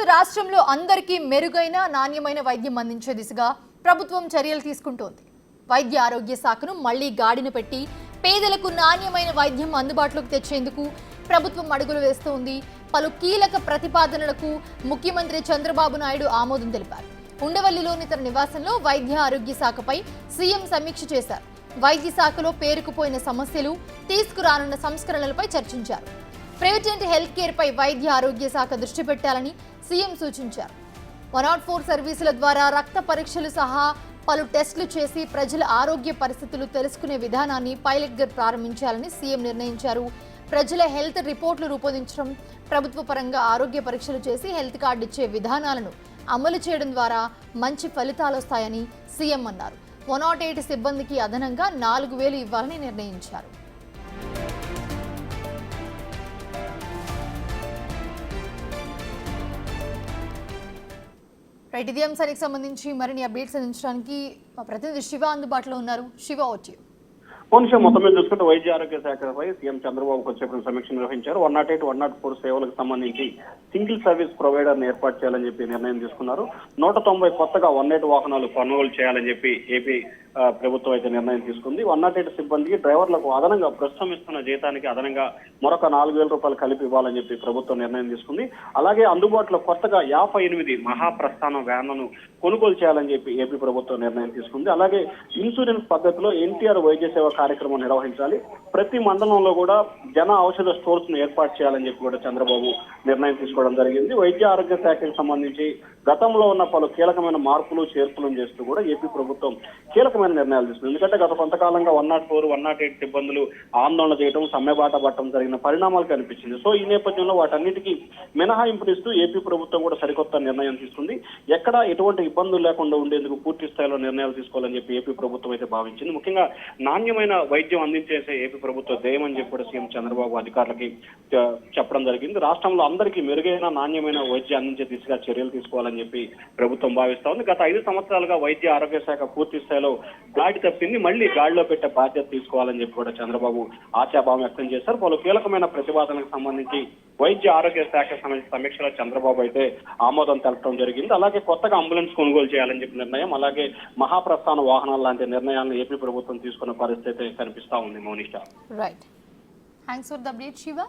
రాష్ట్రంలో అందరికీ మెరుగైన నాణ్యమైన వైద్యం అందించే దిశగా ప్రభుత్వం చర్యలు తీసుకుంటోంది. వైద్య ఆరోగ్య శాఖను మళ్లీ గాడిన పెట్టి పేదలకు నాణ్యమైన వైద్యం అందుబాటులోకి తెచ్చేందుకు ప్రభుత్వం అడుగులు వేస్తోంది. పలు కీలక ప్రతిపాదనలకు ముఖ్యమంత్రి చంద్రబాబు నాయుడు ఆమోదం తెలిపారు. ఉండవల్లిలోని తన నివాసంలో వైద్య ఆరోగ్య శాఖపై సీఎం సమీక్ష చేశారు. వైద్య శాఖలో పేరుకుపోయిన సమస్యలు, తీసుకురానున్న సంస్కరణలపై చర్చించారు. ప్రైవేట్ హెల్త్ కేర్ పై వైద్య ఆరోగ్య శాఖ దృష్టి పెట్టాలని సీఎం సూచించారు. 104 సర్వీసుల ద్వారా రక్త పరీక్షలు సహా పలు టెస్టులు చేసి ప్రజల ఆరోగ్య పరిస్థితులు తెలుసుకునే విధానాన్ని పైలట్గా ప్రారంభించాలని సీఎం నిర్ణయించారు. ప్రజల హెల్త్ రిపోర్టులు రూపొందించడం, ప్రభుత్వ పరంగా ఆరోగ్య పరీక్షలు చేసి హెల్త్ కార్డు ఇచ్చే విధానాలను అమలు చేయడం ద్వారా మంచి ఫలితాలు వస్తాయని సీఎం అన్నారు. 108 సిబ్బందికి అదనంగా 4,000 ఇవ్వాలని నిర్ణయించారు. ఇదే అంశానికి సంబంధించి మరిన్ని అప్డేట్స్ అందించడానికి మా ప్రతినిధి శివ అందుబాటులో ఉన్నారు. శివ, ఓటీ. పోలీసు మొత్తం మీద చూసుకుంటే వైద్య ఆరోగ్య శాఖపై సీఎం చంద్రబాబు వచ్చేప్పుడు సమీక్ష నిర్వహించారు. 108, 104 సేవలకు సంబంధించి సింగిల్ సర్వీస్ ప్రొవైడర్ ఏర్పాటు చేయాలని చెప్పి నిర్ణయం తీసుకున్నారు. 190 కొత్తగా 108 వాహనాలు కొనుగోలు చేయాలని చెప్పి ఏపీ ప్రభుత్వం అయితే నిర్ణయం తీసుకుంది. 108 సిబ్బందికి డ్రైవర్లకు అదనంగా ప్రస్తుతం ఇస్తున్న జీతానికి అదనంగా మరొక 4,000 రూపాయలు కలిపి ఇవ్వాలని చెప్పి ప్రభుత్వం నిర్ణయం తీసుకుంది. అలాగే అందుబాటులో కొత్తగా 58 మహాప్రస్థానం వ్యాన్లను కొనుగోలు చేయాలని చెప్పి ఏపీ ప్రభుత్వం నిర్ణయం తీసుకుంది. అలాగే ఇన్సూరెన్స్ పద్ధతిలో ఎన్టీఆర్ వైద్య సేవ కార్యక్రమం నిర్వహించాలి. ప్రతి మండలంలో కూడా జన ఔషధ స్టోర్స్ ను ఏర్పాటు చేయాలని చెప్పి కూడా చంద్రబాబు నిర్ణయం తీసుకోవడం జరిగింది. వైద్య ఆరోగ్య శాఖకు సంబంధించి గతంలో ఉన్న పలు కీలకమైన మార్పులు చేర్పులను చేస్తూ కూడా ఏపీ ప్రభుత్వం కీలకమైన నిర్ణయాలు తీసుకుంది. ఎందుకంటే గత కొంతకాలంగా 104, 108 సిబ్బందులు ఆందోళన చేయడం, సమ్మెబాట పట్టడం జరిగిన పరిణామాలు కనిపించింది. సో ఈ నేపథ్యంలో వాటన్నిటికీ మినహాయింపునిస్తూ ఏపీ ప్రభుత్వం కూడా సరికొత్త నిర్ణయం తీసుకుంది. ఎక్కడ ఎటువంటి ఇబ్బందులు లేకుండా ఉండేందుకు పూర్తి స్థాయిలో నిర్ణయాలు తీసుకోవాలని చెప్పి ఏపీ ప్రభుత్వం అయితే భావించింది. ముఖ్యంగా నాణ్యమైన వైద్యం అందించేసే ఏపీ ప్రభుత్వ ధ్యేయమని చెప్పి కూడా సీఎం చంద్రబాబు అధికారులకి చెప్పడం జరిగింది. రాష్ట్రంలో అందరికీ మెరుగైన నాణ్యమైన వైద్యం అందించే దిశగా చర్యలు తీసుకోవాలని చెప్పి ప్రభుత్వం భావిస్తా ఉంది. గత 5 సంవత్సరాలుగా వైద్య ఆరోగ్య శాఖ పూర్తి స్థాయిలో గాడి తప్పింది, మళ్లీ గాడిలో పెట్టే బాధ్యత తీసుకోవాలని చెప్పి కూడా చంద్రబాబు ఆశాభావం వ్యక్తం చేశారు. పలు కీలకమైన ప్రతిపాదనలకు సంబంధించి వైద్య ఆరోగ్య శాఖ సమీక్షలో చంద్రబాబు అయితే ఆమోదం తెలపడం జరిగింది. అలాగే కొత్తగా అంబులెన్స్ కొనుగోలు చేయాలని చెప్పి నిర్ణయం, అలాగే మహాప్రస్థాన వాహనాలు లాంటి నిర్ణయాలను ఏపీ ప్రభుత్వం తీసుకున్న పరిస్థితి కనిపిస్తా ఉంది. Mounisha. Right. Thanks for the update Shiva.